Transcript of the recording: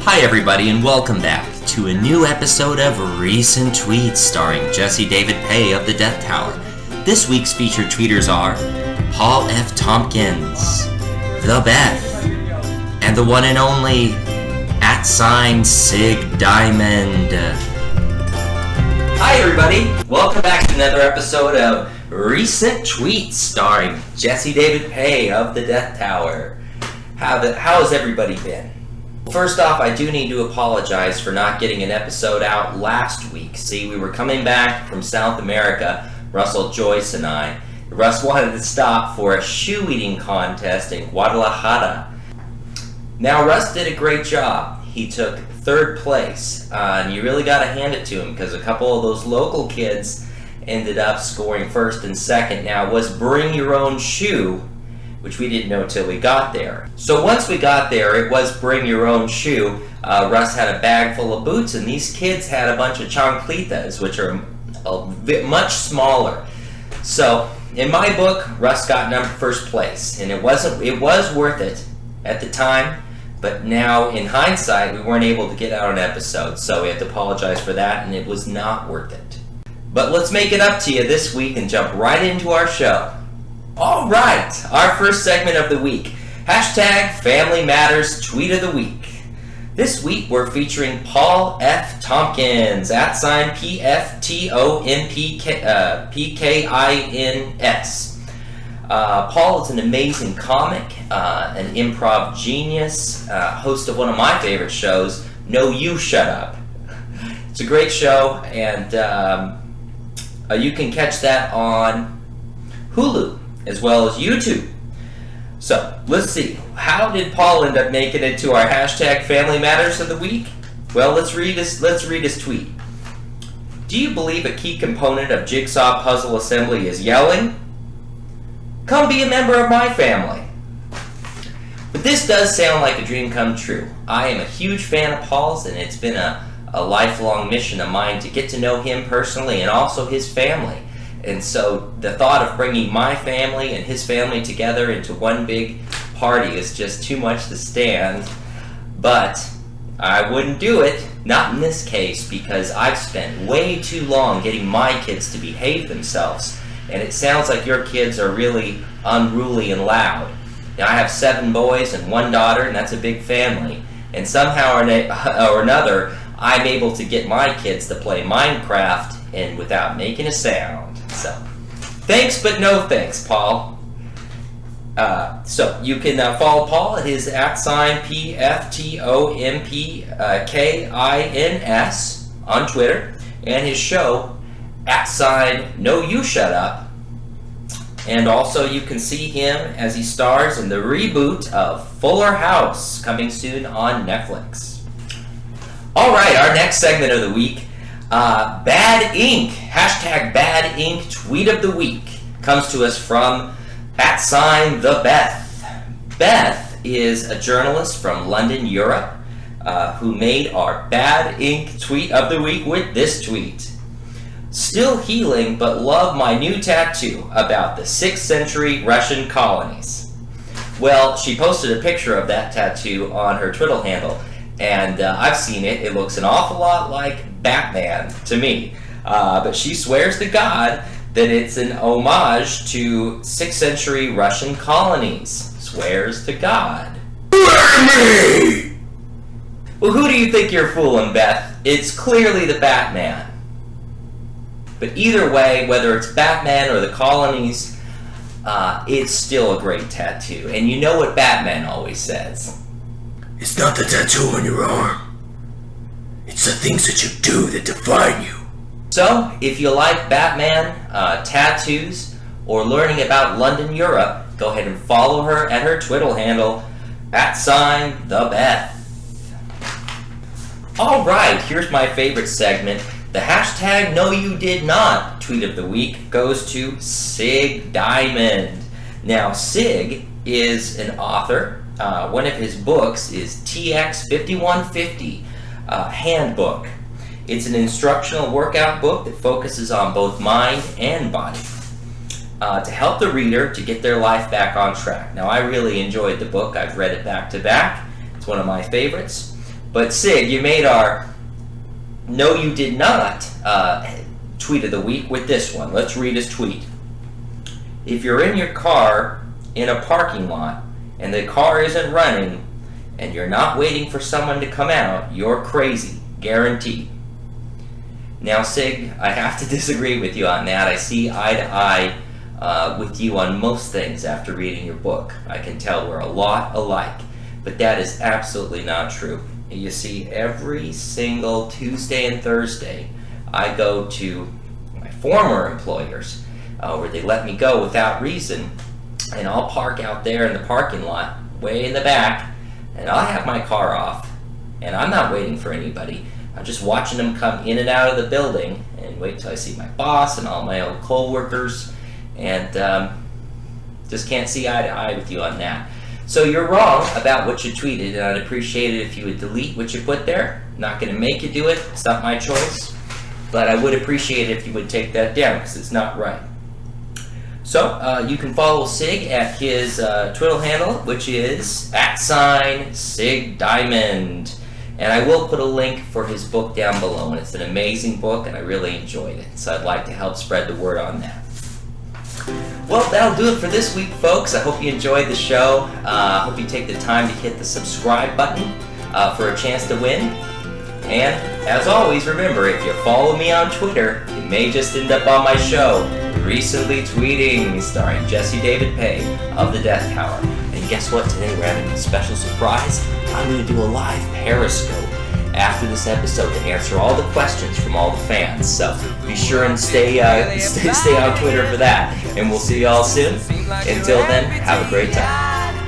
Hi everybody and welcome back to a new episode of Recent Tweets starring Jesse David Pay of the Death Tower. This week's featured tweeters are Paul F. Tompkins, The Beth, and the one and only @Sig Diamond. Hi everybody, welcome back to another episode of Recent Tweets starring Jesse David Pay of the Death Tower. How has everybody been? First off, I do need to apologize for not getting an episode out last week. See, we were coming back from South America, Russell Joyce and I. Russ wanted to stop for a shoe eating contest in Guadalajara. Now, Russ did a great job. He took third place, and you really got to hand it to him because a couple of those local kids ended up scoring first and second. Now, it was bring your own shoe, which we didn't know till we got there. So once we got there, it was bring your own shoe. Russ had a bag full of boots, and these kids had a bunch of chanclitas, which are a bit much smaller. So in my book, Russ got first place, and it was worth it at the time. But now, in hindsight, we weren't able to get out an episode, so we have to apologize for that, and it was not worth it. But let's make it up to you this week and jump right into our show. All right, our first segment of the week, #Family Matters Tweet of the Week. This week we're featuring Paul F. Tompkins, @PFTOMPKINS. Paul is an amazing comic, an improv genius, host of one of my favorite shows, No You Shut Up. It's a great show, and you can catch that on Hulu as well as YouTube. So, let's see. How did Paul end up making it to our #Family Matters of the Week? Well, let's read his tweet. Do you believe a key component of jigsaw puzzle assembly is yelling? Come be a member of my family. But this does sound like a dream come true. I am a huge fan of Paul's, and it's been a lifelong mission of mine to get to know him personally and also his family. And so the thought of bringing my family and his family together into one big party is just too much to stand. But I wouldn't do it, not in this case, because I've spent way too long getting my kids to behave themselves. And it sounds like your kids are really unruly and loud. Now, I have 7 boys and 1 daughter, and that's a big family. And somehow or another, I'm able to get my kids to play Minecraft and without making a sound. So, thanks but no thanks, Paul. So you can follow Paul at his @PFTOMPKINS on Twitter, and his show @No You Shut Up. And also you can see him as he stars in the reboot of Fuller House, coming soon on Netflix. All right, our next segment of the week. Bad Ink, #Bad Ink Tweet of the Week, comes to us from @The Beth. Beth is a journalist from London, Europe, who made our Bad Ink Tweet of the Week with this tweet. Still healing, but love my new tattoo about the 6th century Russian colonies. Well, she posted a picture of that tattoo on her Twitter handle, and I've seen it. It looks an awful lot like Batman to me. But she swears to God that it's an homage to 6th century Russian colonies. Swears to God. Me! Well, who do you think you're fooling, Beth? It's clearly the Batman. But either way, whether it's Batman or the colonies, it's still a great tattoo. And you know what Batman always says. It's not the tattoo on your arm. It's the things that you do that define you. So, if you like Batman, tattoos, or learning about London, Europe, go ahead and follow her at her Twitter handle, @The Beth. Alright, here's my favorite segment. The #No You Did Not tweet of the week goes to Sig Diamond. Now, Sig is an author. One of his books is TX 5150 Handbook. It's an instructional workout book that focuses on both mind and body to help the reader to get their life back on track. Now, I really enjoyed the book. I've read it back to back. It's one of my favorites. But Sig, you made our No You Did Not tweet of the week with this one. Let's read his tweet. If you're in your car in a parking lot and the car isn't running and you're not waiting for someone to come out, you're crazy. Guaranteed. Now, Sig, I have to disagree with you on that. I see eye to eye with you on most things after reading your book. I can tell we're a lot alike, but that is absolutely not true. You see, every single Tuesday and Thursday, I go to my former employers where they let me go without reason, and I'll park out there in the parking lot, way in the back, and I'll have my car off, and I'm not waiting for anybody. I'm just watching them come in and out of the building and wait till I see my boss and all my old co-workers, and just can't see eye to eye with you on that. So you're wrong about what you tweeted, and I'd appreciate it if you would delete what you put there. I'm not going to make you do it. It's not my choice. But I would appreciate it if you would take that down because it's not right. So you can follow Sig at his Twitter handle, which is @SigDiamond. And I will put a link for his book down below, and it's an amazing book, and I really enjoyed it. So I'd like to help spread the word on that. Well, that'll do it for this week, folks. I hope you enjoyed the show. I hope you take the time to hit the subscribe button for a chance to win. And as always, remember, if you follow me on Twitter, you may just end up on my show, Recently Tweeting, starring Jesse David Pay of the Death Tower. And guess what? Today we're having a special surprise. I'm going to do a live Periscope after this episode to answer all the questions from all the fans. So be sure and stay on Twitter for that. And we'll see you all soon. Until then, have a great time.